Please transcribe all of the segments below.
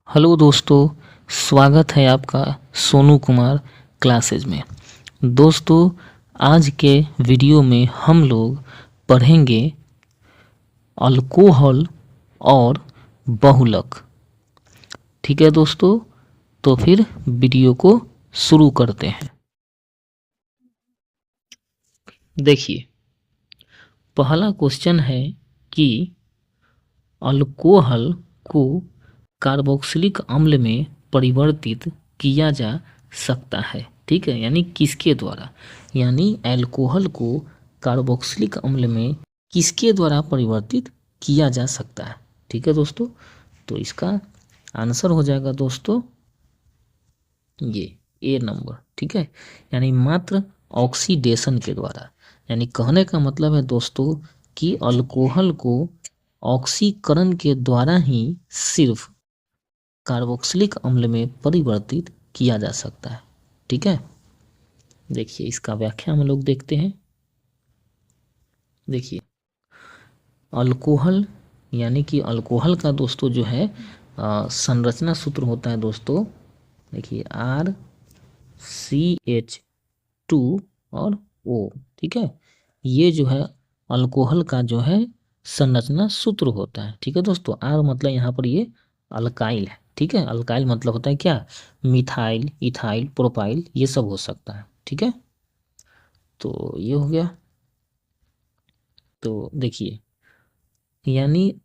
Hello दोस्तों, स्वागत है आपका सोनू कुमार क्लासेज में। दोस्तों, आज के वीडियो में हम लोग पढ़ेंगे अल्कोहल और बहुलक। ठीक है दोस्तों, तो फिर वीडियो को शुरू करते हैं। देखिए, पहला क्वेश्चन है कि अल्कोहल को कार्बोक्सिलिक अम्ल में परिवर्तित किया जा सकता है। ठीक है, यानी किसके द्वारा, यानी अल्कोहल को कार्बोक्सिलिक अम्ल में किसके द्वारा परिवर्तित किया जा सकता है। ठीक है दोस्तों, तो इसका आंसर हो जाएगा दोस्तों ये ए नंबर। ठीक है, यानी मात्र ऑक्सीडेशन के द्वारा। यानी कहने का मतलब है दोस्तों कि अल्कोहल को ऑक्सीकरण के द्वारा ही सिर्फ कार्बोक्सिलिक अम्ल में परिवर्तित किया जा सकता है। ठीक है, देखिए इसका व्याख्या हम लोग देखते हैं। देखिए, अल्कोहल यानी कि अल्कोहल का दोस्तों जो है संरचना सूत्र होता है दोस्तों। देखिए RCH2 और O। ठीक है, ये जो है अल्कोहल का जो है संरचना सूत्र होता है। ठीक है दोस्तों, R मतलब यहाँ पर ये अल्काइल है। ठीक है, अल्काइल मतलब होता है क्या, मिथाइल, इथाइल, प्रोपाइल, ये सब हो सकता है। ठीक है, तो ये हो गया। तो देखिए, यानी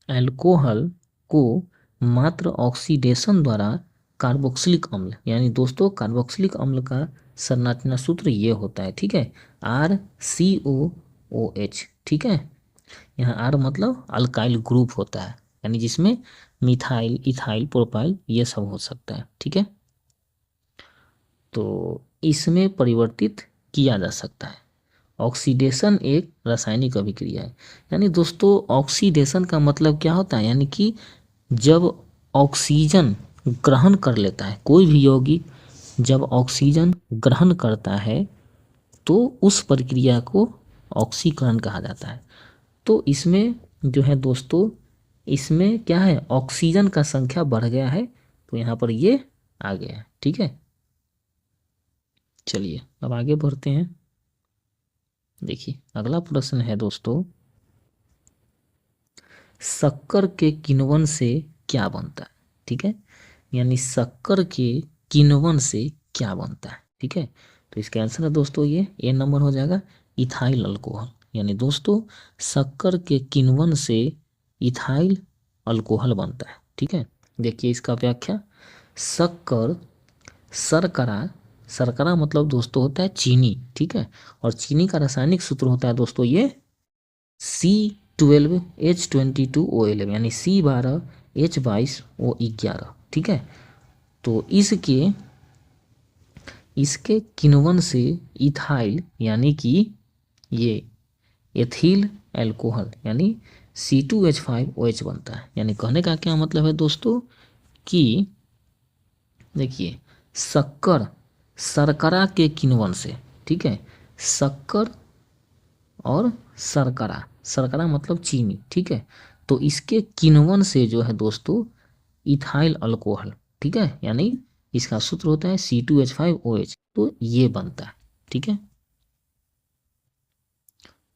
अल्कोहल को मात्र ऑक्सीडेशन द्वारा कार्बोक्सिलिक अम्ल, यानी दोस्तों कार्बोक्सिलिक अम्ल का संरचना सूत्र ये होता है। ठीक है, RCOOH। ठीक है, यहाँ R मतलब अल्काइल ग्रुप होता है, यानी जिसमें मिथाइल, इथाइल, प्रोपाइल ये सब हो सकता है। ठीक है, तो इसमें परिवर्तित किया जा सकता है। ऑक्सीडेशन एक रासायनिक अभिक्रिया है। यानी दोस्तों ऑक्सीडेशन का मतलब क्या होता है, यानी कि जब ऑक्सीजन ग्रहण कर लेता है, कोई भी यौगिक जब ऑक्सीजन ग्रहण करता है तो उस प्रक्रिया को ऑक्सीकरण कहा जाता है। तो इसमें जो है दोस्तों, इसमें क्या है, ऑक्सीजन का संख्या बढ़ गया है, तो यहाँ पर ये आ गया है। ठीक है, चलिए अब आगे बढ़ते हैं। देखिए अगला प्रश्न है दोस्तों, शक्कर के किण्वन से क्या बनता है। ठीक है, यानी शक्कर के किण्वन से क्या बनता है। ठीक है, तो इसका आंसर है दोस्तों ये ए नंबर हो जाएगा, इथाइल अल्कोहल। यानी दोस्तों शक्कर के किण्वन से इथाइल अल्कोहल बनता है। ठीक है, देखिए इसका व्याख्या, शक्कर, शर्करा, शर्करा मतलब दोस्तों होता है चीनी। ठीक है, और चीनी का रासायनिक सूत्र होता है दोस्तों ये C12H22O11, यानी C12H22O11। ठीक है, तो इसके किण्वन से इथाइल यानी कि ये एथिल अल्कोहल यानी C2H5OH बनता है। यानी कहने का क्या मतलब है दोस्तों कि देखिए, शक्कर, शर्करा के किण्वन से, ठीक है, शक्कर और शर्करा, शर्करा मतलब चीनी। ठीक है, तो इसके किण्वन से जो है दोस्तों इथाइल अल्कोहल, ठीक है, यानी इसका सूत्र होता है C2H5OH, तो ये बनता है। ठीक है,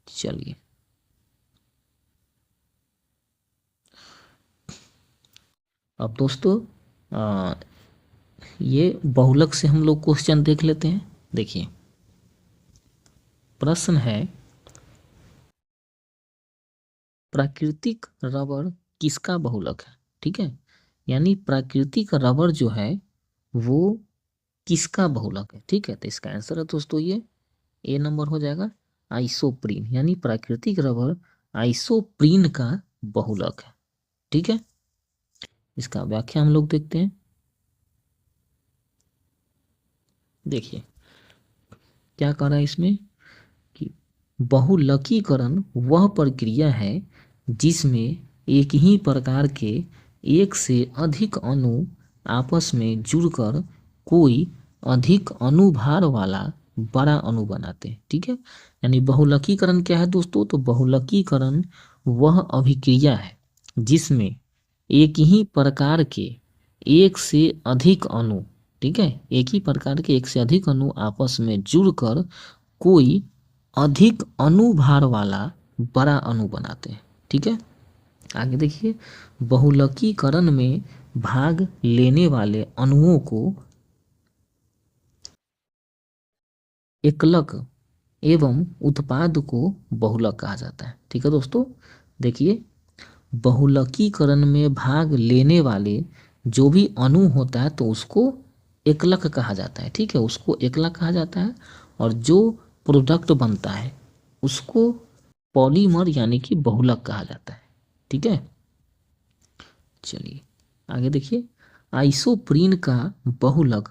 चलिए अब दोस्तों ये बहुलक से हम लोग क्वेश्चन देख लेते हैं। देखिए प्रश्न है, प्राकृतिक रबर किसका बहुलक है। ठीक है, यानी प्राकृतिक रबर जो है वो किसका बहुलक है। ठीक है, तो इसका आंसर है दोस्तों ये ए नंबर हो जाएगा, आइसोप्रीन। यानी प्राकृतिक रबर आइसोप्रीन का बहुलक है। ठीक है, इसका व्याख्या हम लोग देखते हैं। देखिए क्या कह रहा है इसमें कि बहुलकीकरण वह प्रक्रिया है जिसमें एक ही प्रकार के एक से अधिक अणु आपस में जुड़कर कोई अधिक अणुभार वाला बड़ा अणु बनाते हैं। ठीक है, यानी बहुलकीकरण क्या है दोस्तों, तो बहुलकीकरण वह अभिक्रिया है जिसमें एक ही प्रकार के एक से अधिक अणु, ठीक है, एक ही प्रकार के एक से अधिक अणु आपस में जुड़कर कोई अधिक अणुभार वाला बड़ा अणु बनाते हैं, ठीक है। आगे देखिए, बहुलकीकरण में भाग लेने वाले अणुओं को एकलक एवं उत्पाद को बहुलक कहा जाता है, ठीक है दोस्तों। देखिए, बहुलकीकरण में भाग लेने वाले जो भी अणु होता है तो उसको एकलक कहा जाता है, ठीक है, उसको एकलक कहा जाता है। और जो प्रोडक्ट बनता है उसको पॉलीमर यानी कि बहुलक कहा जाता है, ठीक है। चलिए आगे देखिए, आइसोप्रीन का बहुलक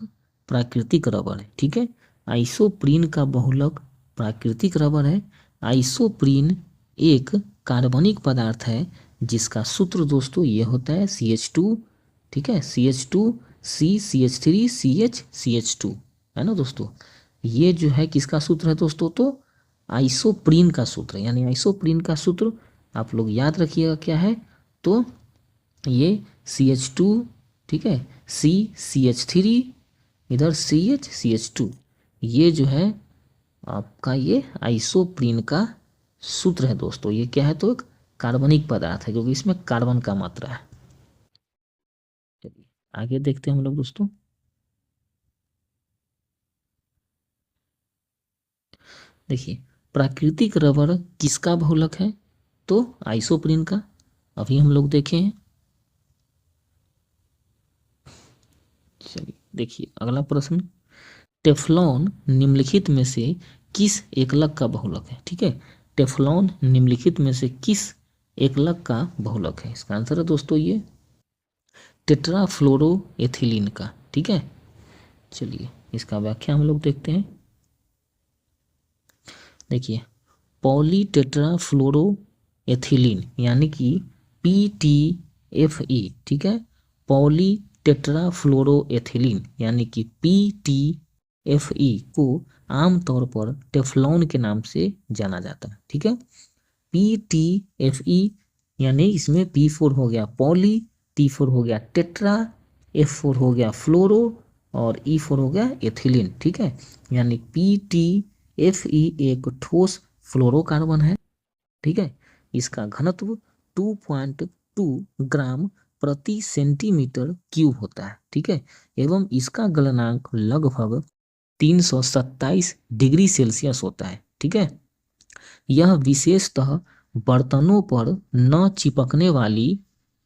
प्राकृतिक रबर है, ठीक है। आइसोप्रीन का बहुलक प्राकृतिक रबर है। आइसोप्रीन एक कार्बनिक पदार्थ है जिसका सूत्र दोस्तों ये होता है CH2, ठीक है, CH2 CH3 CH2, है ना दोस्तों। ये जो है किसका सूत्र है दोस्तों, तो आइसोप्रीन का सूत्र, यानी आइसोप्रीन का सूत्र आप लोग याद रखिएगा क्या है, तो ये CH2, ठीक है, CH3, इधर CH2, ये जो है आपका ये आइसोप्रीन का सूत्र है दोस्तों। ये क्या है, तो एक कार्बनिक पदार्थ है क्योंकि इसमें कार्बन का मात्रा है। चलिए आगे देखते हैं हम लोग दोस्तों। देखिए, प्राकृतिक रबर किसका बहुलक है, तो आइसोप्रीन का, अभी हम लोग देखे हैं। चलिए देखिए अगला प्रश्न, टेफ्लॉन निम्नलिखित में से किस एकलक का बहुलक है, ठीक है। टेफ्लॉन निम्नलिखित में से किस एकलक का बहुलक है, इसका आंसर है दोस्तों ये टेट्राफ्लोरोएथिलीन का, ठीक है। चलिए इसका व्याख्या हम लोग देखते हैं। देखिए, पॉलीटेट्राफ्लोरोएथिलीन यानी कि PTFE, ठीक है, पॉलीटेट्राफ्लोरोएथिलीन यानी कि PTFE को आमतौर पर टेफ्लॉन के नाम से जाना जाता है, ठीक है। PTFE यानी इसमें P4 हो गया पॉली, T4 हो गया टेट्रा, F4 हो गया फ्लोरो और E4 हो गया एथिलीन, ठीक है। यानी PTFE एक ठोस फ्लोरोकार्बन है, ठीक है। इसका घनत्व 2.2 ग्राम प्रति सेंटीमीटर क्यूब होता है, ठीक है। एवं इसका गलनांक लगभग 327 डिग्री सेल्सियस होता है, ठीक है। यह विशेषतः बर्तनों पर न चिपकने वाली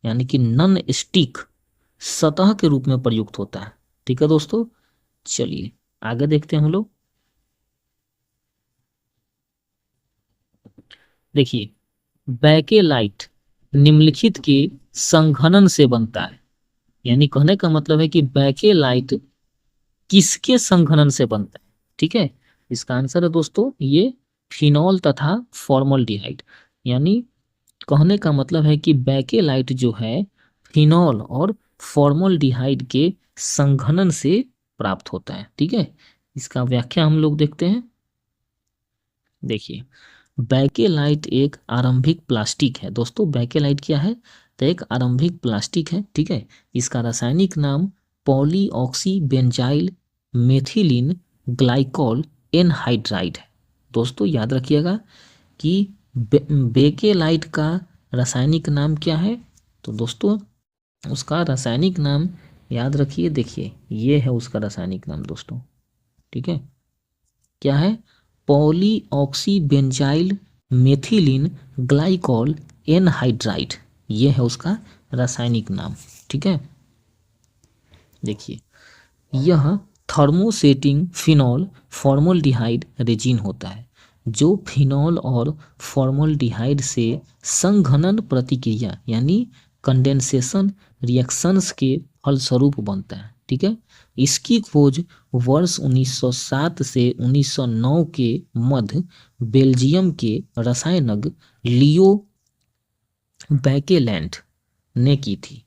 यानी कि नॉन स्टिक सतह के रूप में प्रयुक्त होता है, ठीक है दोस्तों। चलिए आगे देखते हैं हम लोग। देखिए, बैकेलाइट निम्नलिखित के संघनन से बनता है, यानी कहने का मतलब है कि बैकेलाइट किसके संघनन से बनता है, ठीक है। इसका आंसर है दोस्तों ये फिनॉल तथा फॉर्मल्डिहाइड, यानी कहने का मतलब है कि बैकेलाइट जो है फिनॉल और फॉर्मल्डिहाइड के संघनन से प्राप्त होता है, ठीक है। इसका व्याख्या हम लोग देखते हैं। देखिए, बैकेलाइट एक आरंभिक प्लास्टिक है दोस्तों। बैकेलाइट क्या है, तो एक आरंभिक प्लास्टिक है, ठीक है। इसका रासायनिक नाम पॉलीऑक्सी बेंजाइल मेथिलीन ग्लाइकॉल एनहाइड्राइड है दोस्तों। याद रखिएगा कि बेकेलाइट का रासायनिक नाम क्या है, तो दोस्तों उसका रासायनिक नाम याद रखिए। देखिए ये है उसका रासायनिक नाम दोस्तों, ठीक है, क्या है, पॉलीऑक्सी बेंजाइल मेथिलीन ग्लाइकॉल एनहाइड्राइड, ये है उसका रासायनिक नाम, ठीक है। देखिए, यह थर्मोसेटिंग फिनॉल फॉर्मल्डिहाइड रेजिन होता है जो फिनॉल और फॉर्मल्डिहाइड से संघनन प्रतिक्रिया यानी कंडेंसेशन रिएक्शंस के फलस्वरूप बनता है, ठीक है। इसकी खोज वर्ष 1907 से 1909 के मध्य बेल्जियम के रसायनज्ञ लियो बैकेलैंड ने की थी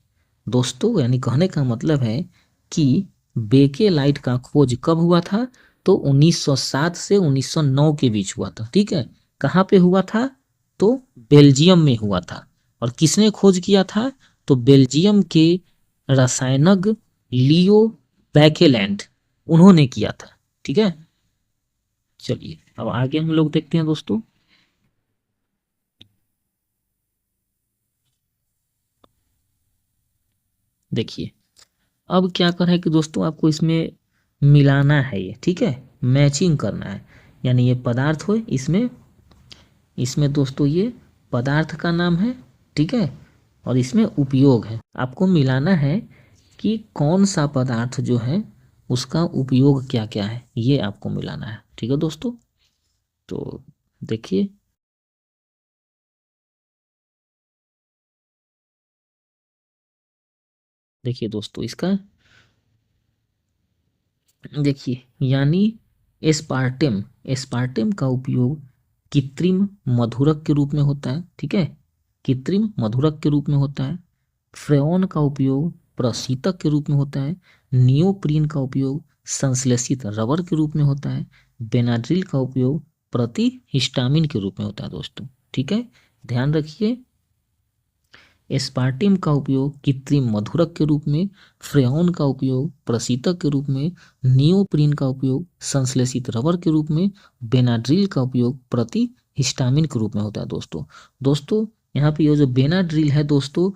दोस्तों। यानी कहने का मतलब है कि बेकेलाइट का खोज कब हुआ था, तो 1907 से 1909 के बीच हुआ था, ठीक है। कहाँ पे हुआ था, तो बेल्जियम में हुआ था। और किसने खोज किया था, तो बेल्जियम के रसायनज्ञ लियो बैकेलैंड, उन्होंने किया था। ठीक है, चलिए अब आगे हम लोग देखते हैं दोस्तों। देखिए अब क्या कर है कि दोस्तों आपको इसमें मिलाना है ये, ठीक है, मैचिंग करना है। यानी ये पदार्थ हो, इसमें इसमें दोस्तों ये पदार्थ का नाम है, ठीक है, और इसमें उपयोग है। आपको मिलाना है कि कौन सा पदार्थ जो है उसका उपयोग क्या क्या है, ये आपको मिलाना है। ठीक है दोस्तों, तो देखिए, देखिए दोस्तों इसका, देखिए यानी एस्पार्टेम, एस्पार्टेम का उपयोग कृत्रिम मधुरक के रूप में होता है। ठीक है, कृत्रिम मधुरक के रूप में होता है। फ्रेऑन का उपयोग प्रशीतक के रूप में होता है। नियोप्रीन का उपयोग संश्लेषित रबर के रूप में होता है। बेनाड्रिल का उपयोग प्रतिहिस्टामिन के रूप में होता है दोस्तों। ठीक है, ध्यान रखिए, एस्पार्टिम का उपयोग कृत्रिम मधुरक के रूप में, फ्रेऑन का उपयोग प्रशीतक के रूप में, नियोप्रीन का उपयोग संश्लेषित रबर के रूप में, बेनाड्रिल का उपयोग प्रतिहिस्टामिन के रूप में होता है दोस्तों। दोस्तों यहाँ पे ये जो बेनाड्रिल है दोस्तों,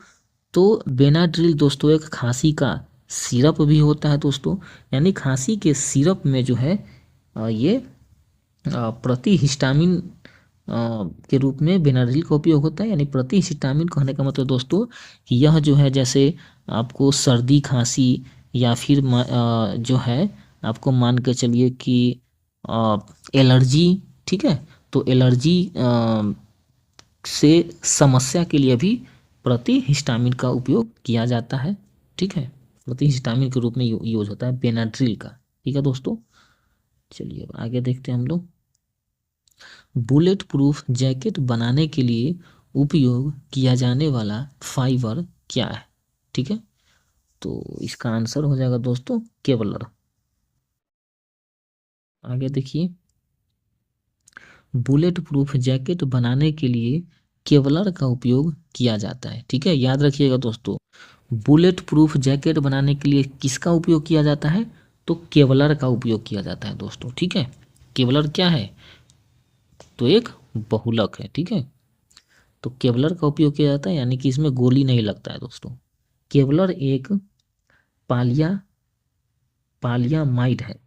तो बेनाड्रिल दोस्तों एक खांसी का सिरप भी होता है दोस्तों। यानी खांसी के सिरप में जो है ये प्रतिहिस्टामिन के रूप में बेनाड्रिल का उपयोग होता है। यानी प्रतिहिस्टामिन कहने का मतलब दोस्तों कि यह जो है, जैसे आपको सर्दी खांसी या फिर जो है आपको मान के चलिए कि एलर्जी, ठीक है, तो एलर्जी से समस्या के लिए भी प्रतिहिस्टामिन का उपयोग किया जाता है। ठीक है, प्रतिहिस्टामिन के रूप में यूज होता है बेनाड्रिल का। ठीक है दोस्तों, चलिए अब आगे देखते हैं हम लोग। बुलेट प्रूफ जैकेट बनाने के लिए उपयोग किया जाने वाला फाइबर क्या है? ठीक है, तो इसका आंसर हो जाएगा दोस्तों केवलर। आगे देखिए, बुलेट प्रूफ जैकेट बनाने के लिए केवलर का उपयोग किया जाता है। ठीक है, याद रखिएगा दोस्तों, बुलेट प्रूफ जैकेट बनाने के लिए किसका उपयोग किया जाता है? तो केवलर का उपयोग किया जाता है दोस्तों। ठीक है, केवलर क्या है? तो एक बहुलक है। ठीक है, तो केवलर का उपयोग किया जाता है, यानी कि इसमें गोली नहीं लगता है दोस्तों। केवलर एक पालिया पालियामाइड है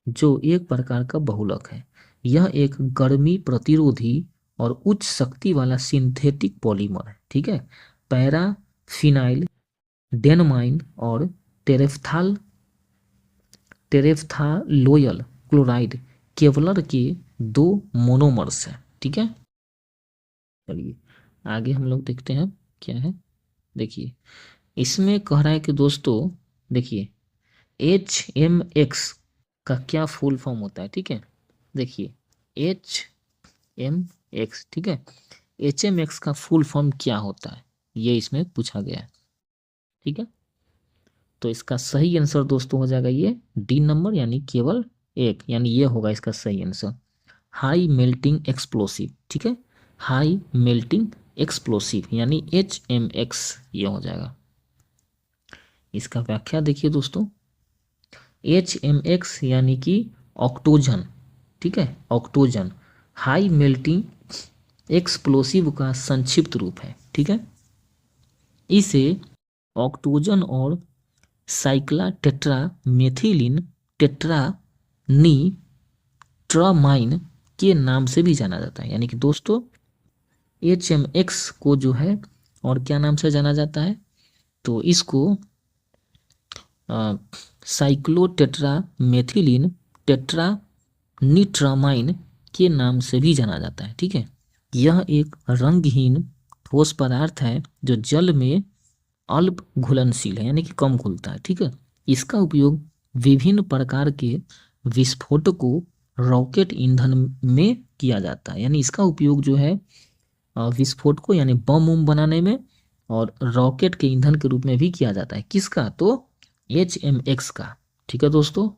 जो एक प्रकार का बहुलक है। यह एक गर्मी प्रतिरोधी और उच्च शक्ति वाला सिंथेटिक पॉलीमर है। ठीक है, पैराफिनाइल डेनमाइन और टेरेफ्थाल टेरेफ्थालोयल क्लोराइड केवलर के दो मोनोमर्स हैं। ठीक है, चलिए आगे हम लोग देखते हैं क्या है। देखिए इसमें कह रहा है कि दोस्तों, देखिए HMX का क्या फुल फॉर्म होता है? ठीक है, देखिए HMX, ठीक है, HMX का फुल फॉर्म क्या होता है, ये इसमें पूछा गया है। ठीक है, तो इसका सही आंसर दोस्तों हो जाएगा ये डी नंबर, यानी केवल एक, यानी ये होगा इसका सही आंसर, हाई मेल्टिंग एक्सप्लोसिव। ठीक है, हाई मेल्टिंग एक्सप्लोसिव यानी HMX, ये हो जाएगा। इसका व्याख्या देखिए दोस्तों, HMX यानी कि ऑक्टोजन। ठीक है, ऑक्टोजन हाई मेल्टिंग एक्सप्लोसिव का संक्षिप्त रूप है। ठीक है, इसे ऑक्टोजन और साइक्ला टेट्रा मेथिलीन टेट्रानी ट्रामाइन के नाम से भी जाना जाता है। यानी कि दोस्तों HMX को जो है और क्या नाम से जाना जाता है? तो इसको साइक्लोटेट्रा मेथिलीन टेट्रानिट्रामाइन के नाम से भी जाना जाता है। ठीक है, यह एक रंगहीन ठोस पदार्थ है जो जल में अल्प घुलनशील है, यानी कि कम घुलता है। ठीक है, इसका उपयोग विभिन्न प्रकार के विस्फोटकों रॉकेट ईंधन में किया जाता है। यानी इसका उपयोग जो है विस्फोटकों यानी बम उम बनाने में और रॉकेट के ईंधन के रूप में भी किया जाता है। किसका? तो HMX का। ठीक है दोस्तों,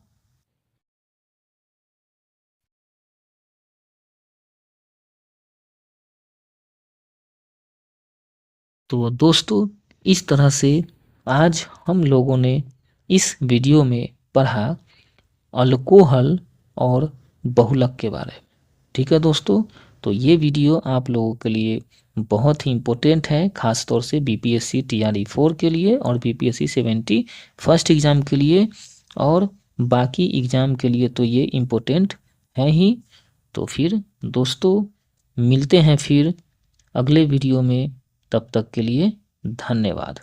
तो दोस्तों इस तरह से आज हम लोगों ने इस वीडियो में पढ़ा अल्कोहल और बहुलक के बारे में। ठीक है दोस्तों, तो ये वीडियो आप लोगों के लिए बहुत ही इम्पोर्टेंट है, ख़ास तौर से बीपीएससी टीआरई 4 के लिए और बीपीएससी 70 फर्स्ट एग्ज़ाम के लिए, और बाकी एग्ज़ाम के लिए तो ये इम्पोर्टेंट है ही। तो फिर दोस्तों मिलते हैं फिर अगले वीडियो में, तब तक के लिए धन्यवाद।